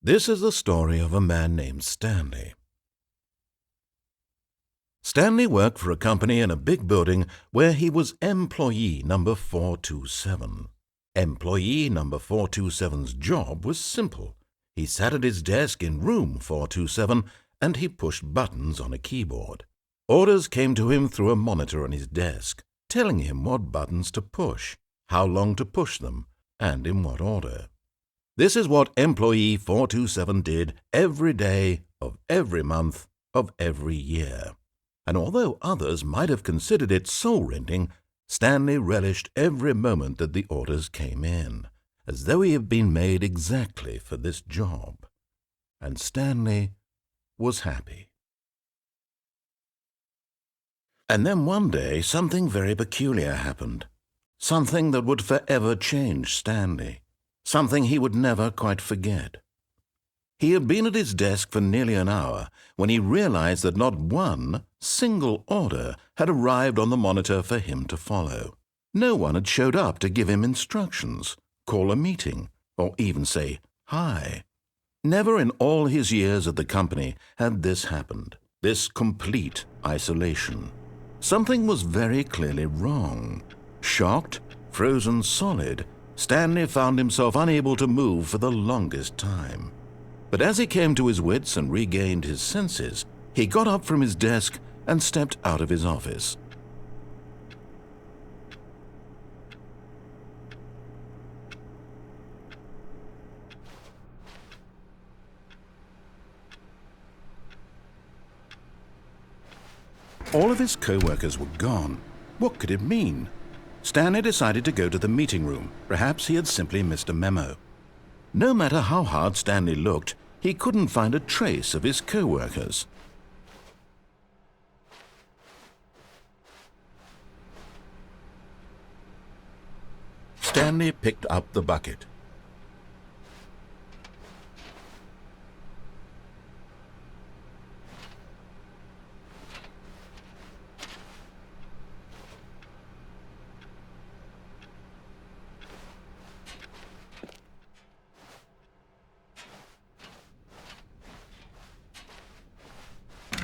This is the story of a man named Stanley. Stanley worked for a company in a big building where he was employee number 427. Employee number 427's job was simple. He sat at his desk in room 427 and he pushed buttons on a keyboard. Orders came to him through a monitor on his desk, telling him what buttons to push, how long to push them, and in what order. This is what employee 427 did every day of every month of every year. And although others might have considered it soul-rending, Stanley relished every moment that the orders came in, as though he had been made exactly for this job. And Stanley was happy. And then one day something very peculiar happened, something that would forever change Stanley, something he would never quite forget. He had been at his desk for nearly an hour when he realized that not one single order had arrived on the monitor for him to follow. No one had showed up to give him instructions, call a meeting, or even say hi. Never in all his years at the company had this happened, this complete isolation. Something was very clearly wrong. Shocked, frozen solid, Stanley found himself unable to move for the longest time. But as he came to his wits and regained his senses, he got up from his desk and stepped out of his office. All of his co-workers were gone. What could it mean? Stanley decided to go to the meeting room. Perhaps he had simply missed a memo. No matter how hard Stanley looked, he couldn't find a trace of his co-workers. Stanley picked up the bucket.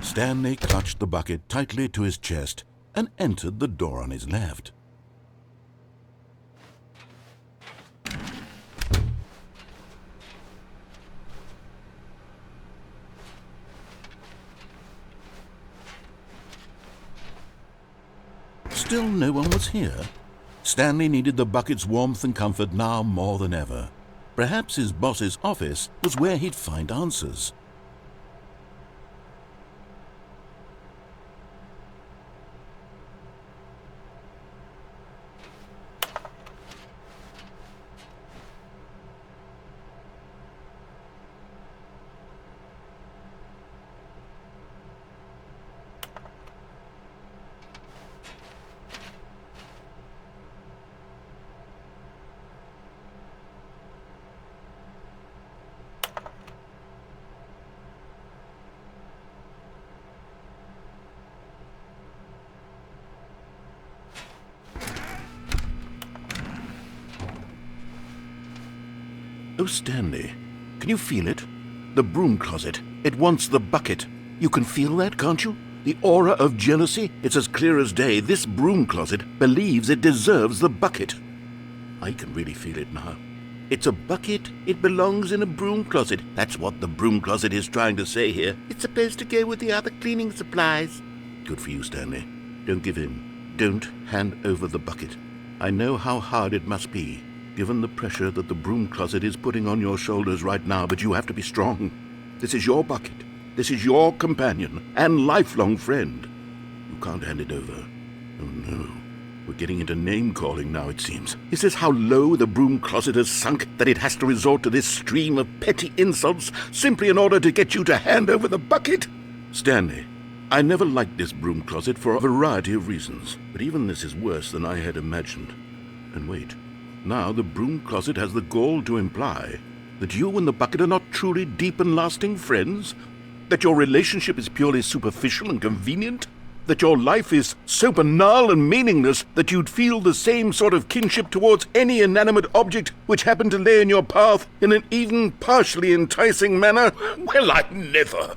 Stanley clutched the bucket tightly to his chest and entered the door on his left. Still no one was here. Stanley needed the bucket's warmth and comfort now more than ever. Perhaps his boss's office was where he'd find answers. Oh, Stanley, can you feel it? The broom closet. It wants the bucket. You can feel that, can't you? The aura of jealousy? It's as clear as day. This broom closet believes it deserves the bucket. I can really feel it now. It's a bucket. It belongs in a broom closet. That's what the broom closet is trying to say here. It's supposed to go with the other cleaning supplies. Good for you, Stanley. Don't give in. Don't hand over the bucket. I know how hard it must be, given the pressure that the broom closet is putting on your shoulders right now, but you have to be strong. This is your bucket. This is your companion and lifelong friend. You can't hand it over. Oh no. We're getting into name-calling now, it seems. Is this how low the broom closet has sunk, that it has to resort to this stream of petty insults simply in order to get you to hand over the bucket? Stanley, I never liked this broom closet for a variety of reasons, but even this is worse than I had imagined. And wait. Now the broom closet has the gall to imply that you and the bucket are not truly deep and lasting friends? That your relationship is purely superficial and convenient? that your life is so banal and meaningless that you'd feel the same sort of kinship towards any inanimate object which happened to lay in your path in an even partially enticing manner? Well, I never.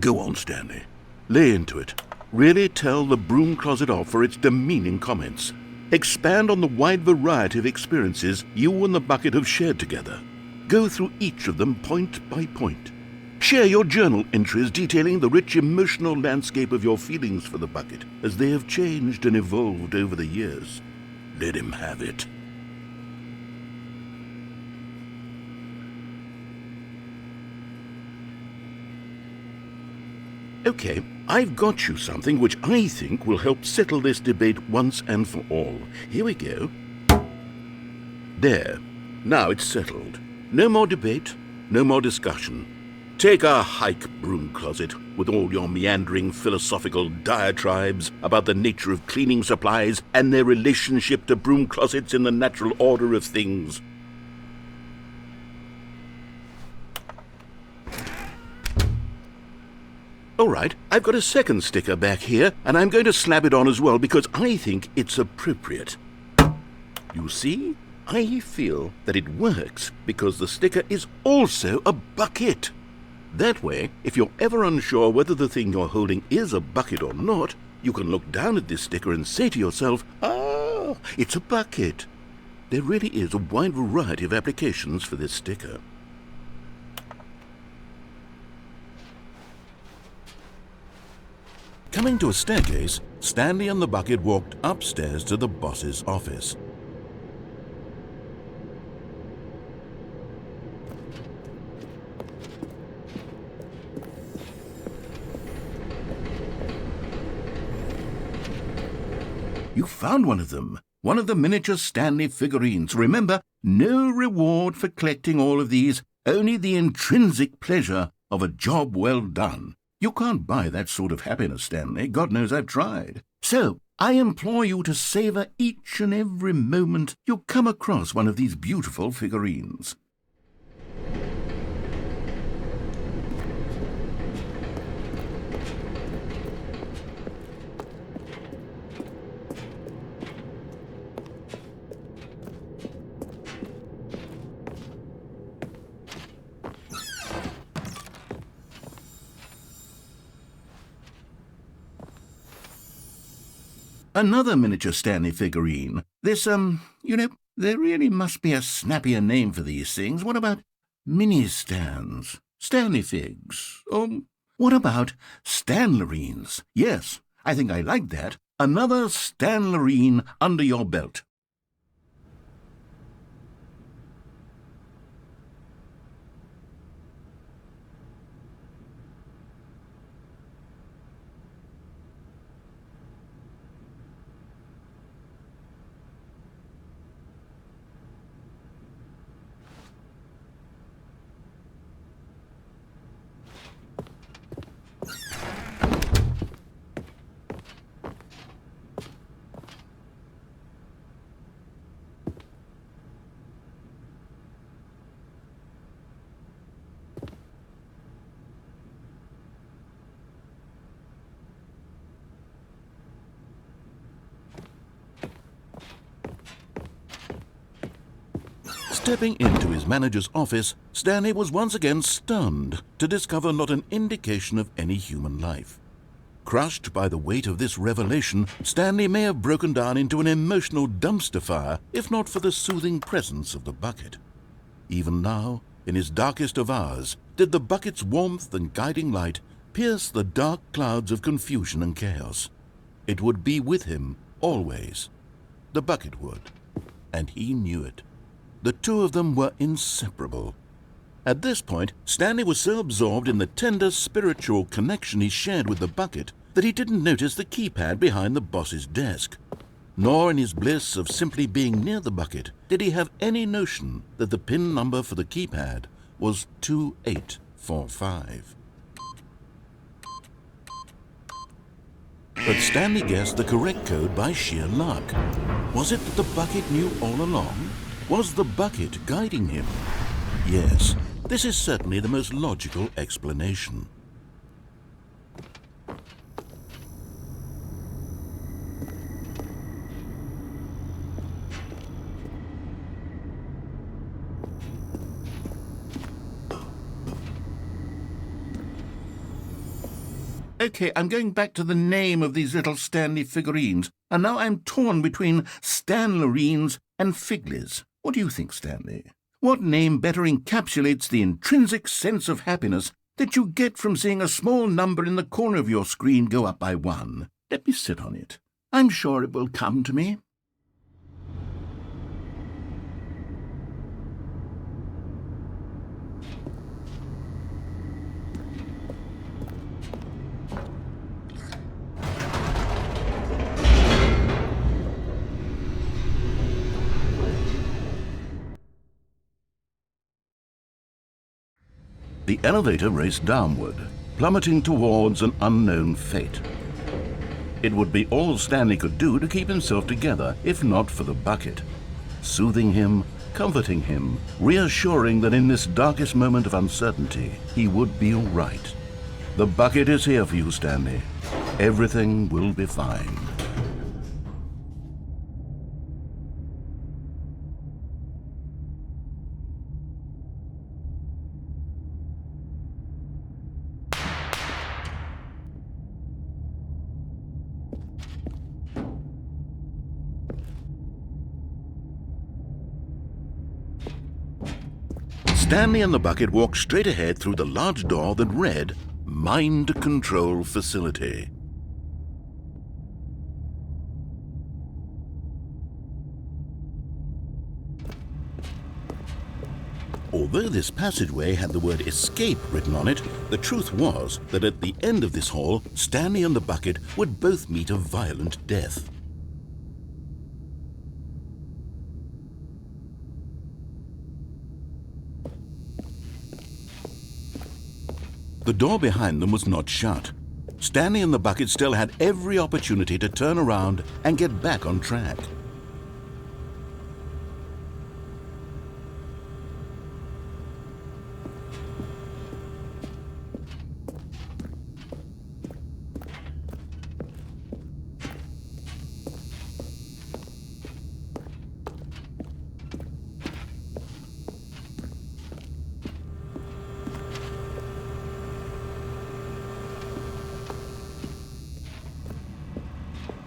Go on, Stanley. Lay into it. Really tell the broom closet off for its demeaning comments. Expand on the wide variety of experiences you and the bucket have shared together. Go through each of them point by point. Share your journal entries detailing the rich emotional landscape of your feelings for the bucket as they have changed and evolved over the years. Let him have it. Okay, I've got you something which I think will help settle this debate once and for all. Here we go. There. Now it's settled. No more debate, no more discussion. Take a hike, broom closet, with all your meandering philosophical diatribes about the nature of cleaning supplies and their relationship to broom closets in the natural order of things. All right, I've got a second sticker back here, and I'm going to slap it on as well because I think it's appropriate. You see? I feel that it works because the sticker is also a bucket. That way, if you're ever unsure whether the thing you're holding is a bucket or not, you can look down at this sticker and say to yourself, "Ah, it's a bucket." There really is a wide variety of applications for this sticker. Coming to a staircase, Stanley and the bucket walked upstairs to the boss's office. You found one of them. One of the miniature Stanley figurines. Remember, no reward for collecting all of these, only the intrinsic pleasure of a job well done. You can't buy that sort of happiness, Stanley. God knows I've tried. So, I implore you to savor each and every moment you come across one of these beautiful figurines. Another miniature Stanley figurine. This, there really must be a snappier name for these things. What about mini-stands? Stanley figs? Or what about Stanlerines? Yes, I think I like that. Another Stanlerine under your belt. Stepping into his manager's office, Stanley was once again stunned to discover not an indication of any human life. Crushed by the weight of this revelation, Stanley may have broken down into an emotional dumpster fire if not for the soothing presence of the bucket. Even now, in his darkest of hours, did the bucket's warmth and guiding light pierce the dark clouds of confusion and chaos. It would be with him always. The bucket would, and he knew it. The two of them were inseparable. At this point, Stanley was so absorbed in the tender spiritual connection he shared with the bucket that he didn't notice the keypad behind the boss's desk. Nor in his bliss of simply being near the bucket did he have any notion that the PIN number for the keypad was 2845. But Stanley guessed the correct code by sheer luck. Was it that the bucket knew all along? Was the bucket guiding him? Yes, this is certainly the most logical explanation. Okay, I'm going back to the name of these little Stanley figurines, and now I'm torn between Stanlerines and Figlies. What do you think, Stanley? What name better encapsulates the intrinsic sense of happiness that you get from seeing a small number in the corner of your screen go up by 1? Let me sit on it. I'm sure it will come to me. The elevator raced downward, plummeting towards an unknown fate. It would be all Stanley could do to keep himself together, if not for the bucket. Soothing him, comforting him, reassuring that in this darkest moment of uncertainty, he would be all right. The bucket is here for you, Stanley. Everything will be fine. Stanley and the bucket walked straight ahead through the large door that read, Mind Control Facility. Although this passageway had the word escape written on it, the truth was that at the end of this hall, Stanley and the bucket would both meet a violent death. The door behind them was not shut. Stanley and the bucket still had every opportunity to turn around and get back on track.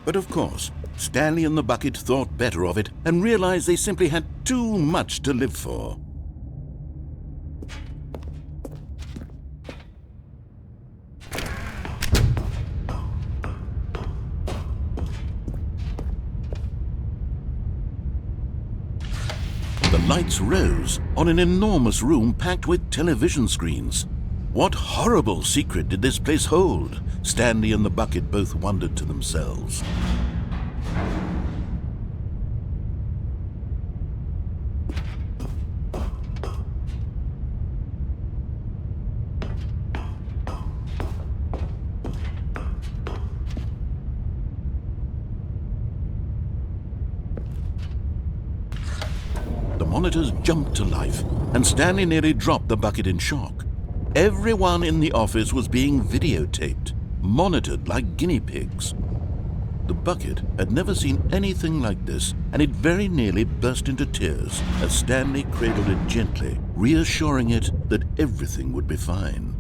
But of course, Stanley and the bucket thought better of it and realized they simply had too much to live for. The lights rose on an enormous room packed with television screens. What horrible secret did this place hold? Stanley and the bucket both wondered to themselves. The monitors jumped to life, and Stanley nearly dropped the bucket in shock. Everyone in the office was being videotaped, monitored like guinea pigs. The bucket had never seen anything like this, and it very nearly burst into tears as Stanley cradled it gently, reassuring it that everything would be fine.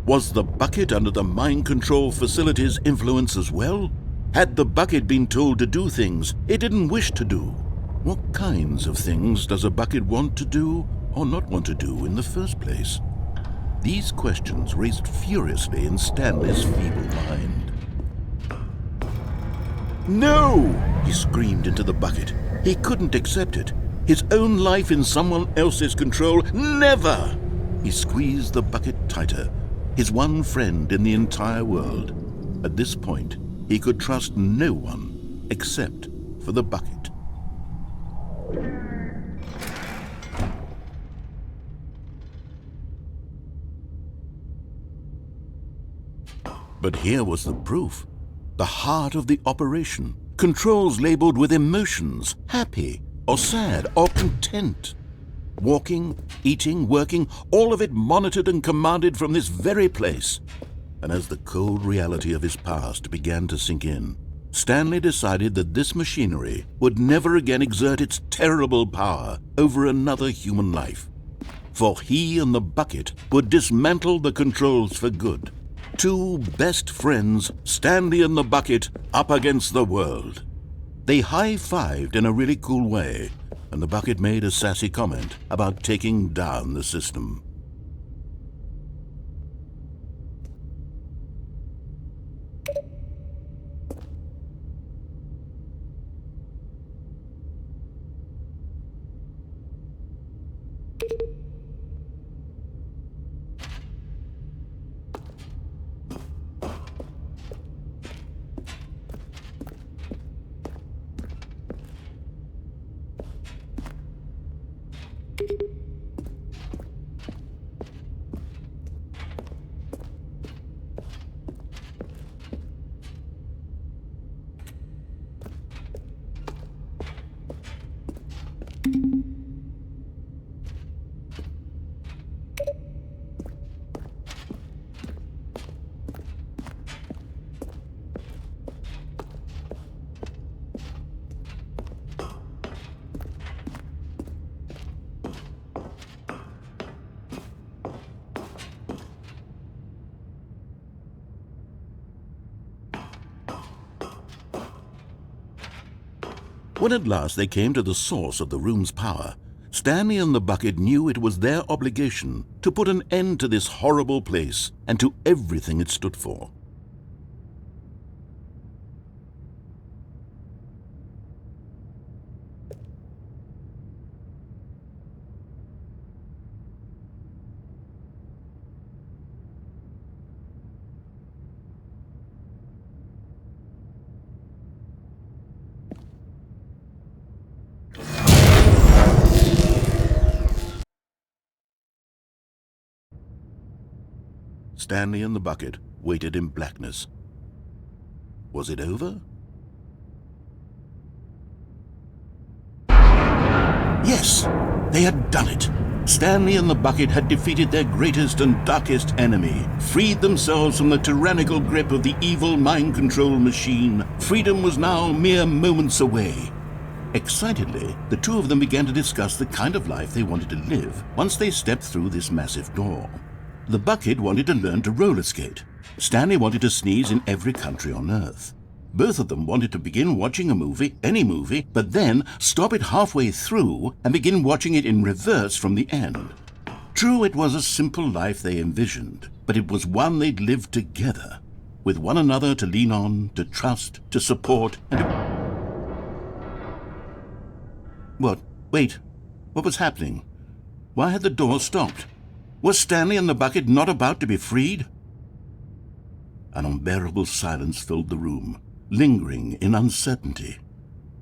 Was the bucket under the mind control facility's influence as well? Had the bucket been told to do things it didn't wish to do? What kinds of things does a bucket want to do or not want to do in the first place? These questions raced furiously in Stanley's feeble mind. No! He screamed into the bucket. He couldn't accept it. His own life in someone else's control, never! He squeezed the bucket tighter. His one friend in the entire world. At this point, he could trust no one except for the bucket. But here was the proof. The heart of the operation. Controls labeled with emotions, happy or sad or content. Walking, eating, working, all of it monitored and commanded from this very place. And as the cold reality of his past began to sink in, Stanley decided that this machinery would never again exert its terrible power over another human life. For he and the bucket would dismantle the controls for good. Two best friends, Stanley and the bucket, up against the world. They high-fived in a really cool way, and the bucket made a sassy comment about taking down the system. When at last they came to the source of the room's power, Stanley and the bucket knew it was their obligation to put an end to this horrible place and to everything it stood for. Stanley and the bucket waited in blackness. Was it over? Yes, they had done it. Stanley and the bucket had defeated their greatest and darkest enemy, freed themselves from the tyrannical grip of the evil mind control machine. Freedom was now mere moments away. Excitedly, the two of them began to discuss the kind of life they wanted to live once they stepped through this massive door. The bucket wanted to learn to roller skate. Stanley wanted to sneeze in every country on Earth. Both of them wanted to begin watching a movie, any movie, but then stop it halfway through and begin watching it in reverse from the end. True, it was a simple life they envisioned, but it was one they'd lived together, with one another to lean on, to trust, to support, and to... What? Wait. What was happening? Why had the door stopped? Was Stanley and the bucket not about to be freed? An unbearable silence filled the room, lingering in uncertainty,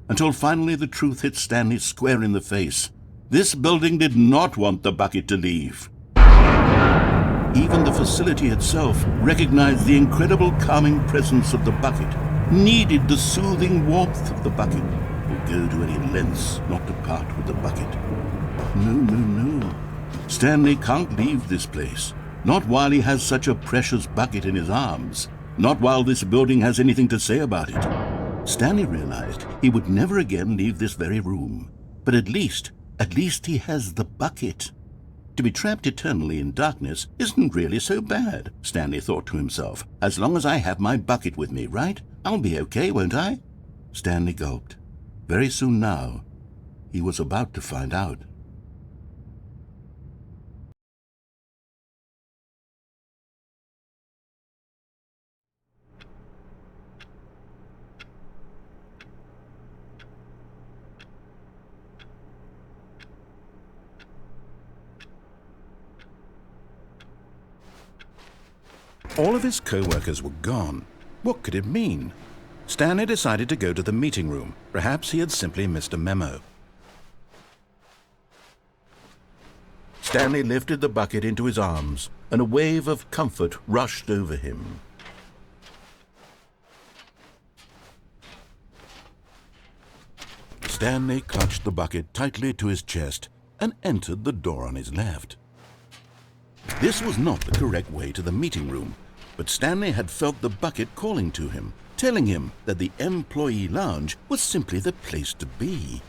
until finally the truth hit Stanley square in the face. This building did not want the bucket to leave. Even the facility itself recognized the incredible calming presence of the bucket, needed the soothing warmth of the bucket, would go to any lengths not to part with the bucket. No. Stanley can't leave this place. Not while he has such a precious bucket in his arms. Not while this building has anything to say about it. Stanley realized he would never again leave this very room. But at least he has the bucket. To be trapped eternally in darkness isn't really so bad, Stanley thought to himself. As long as I have my bucket with me, right? I'll be okay, won't I? Stanley gulped. Very soon now, he was about to find out. All of his co-workers were gone. What could it mean? Stanley decided to go to the meeting room. Perhaps he had simply missed a memo. Stanley lifted the bucket into his arms, and a wave of comfort rushed over him. Stanley clutched the bucket tightly to his chest and entered the door on his left. This was not the correct way to the meeting room. But Stanley had felt the bucket calling to him, telling him that the employee lounge was simply the place to be.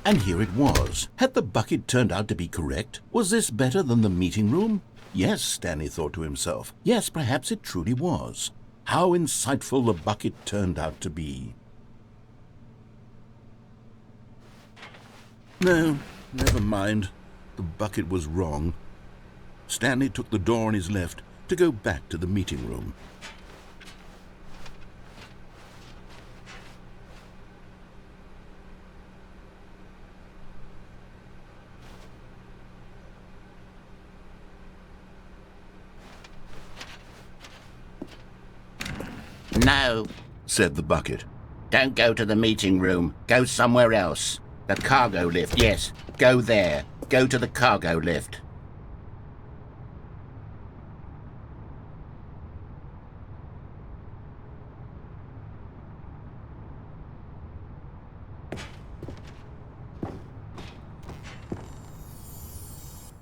And here it was. Had the bucket turned out to be correct? Was this better than the meeting room? Yes, Stanley thought to himself. Yes, perhaps it truly was. How insightful the bucket turned out to be. No, never mind. The bucket was wrong. Stanley took the door on his left to go back to the meeting room. No, Said the bucket. don't go to the meeting room. Go somewhere else. The cargo lift, yes. Go there. Go to the cargo lift.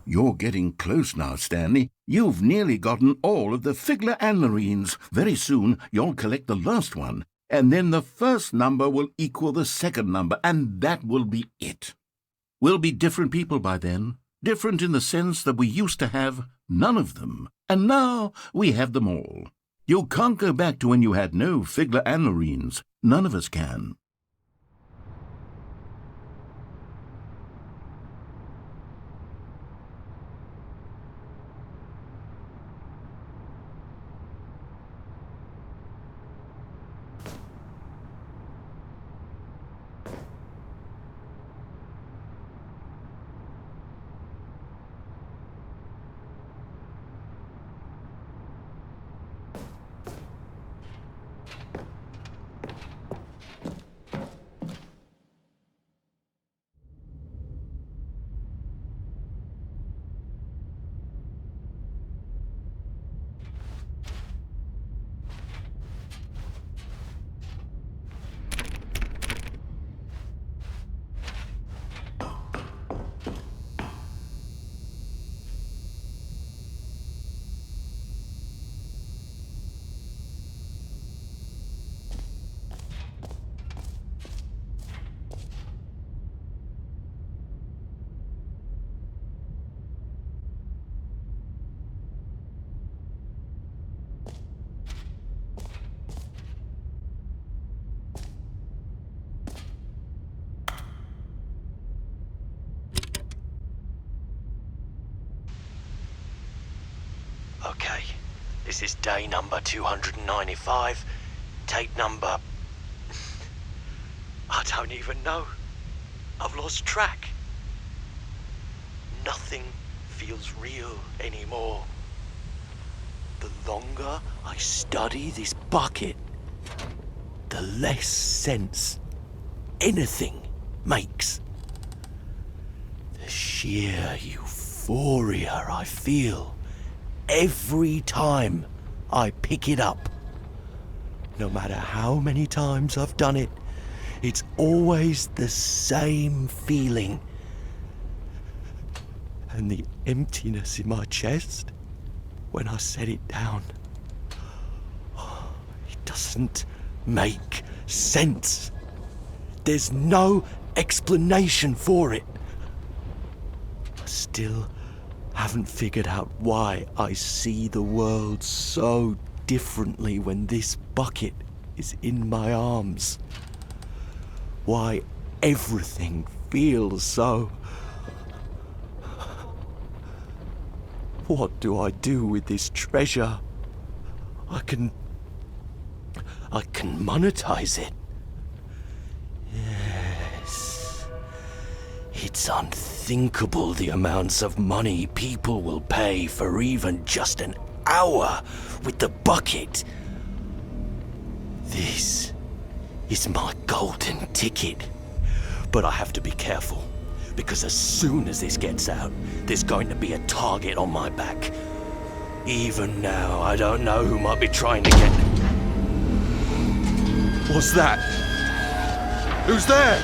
You're getting close now, Stanley. You've nearly gotten all of the Figler and Marines. Very soon, you'll collect the last one, and then the first number will equal the second number, and that will be it. We'll be different people by then. Different in the sense that we used to have none of them, and now we have them all. You can't go back to when you had no Figler and Marines. None of us can. Okay, this is day number 295, tape number... I don't even know. I've lost track. Nothing feels real anymore. The longer I study this bucket, the less sense anything makes. The sheer euphoria I feel every time I pick it up. No matter how many times I've done it, it's always the same feeling. And the emptiness in my chest when I set it down. It doesn't make sense. There's no explanation for it. I still haven't figured out why I see the world so differently when this bucket is in my arms. Why everything feels so... What do I do with this treasure? I can monetize it. Yes. It's unthinkable the amounts of money people will pay for even just an hour with the bucket. This is my golden ticket. But I have to be careful, because as soon as this gets out, there's going to be a target on my back. Even now, I don't know who might be trying to get... What's that? Who's there?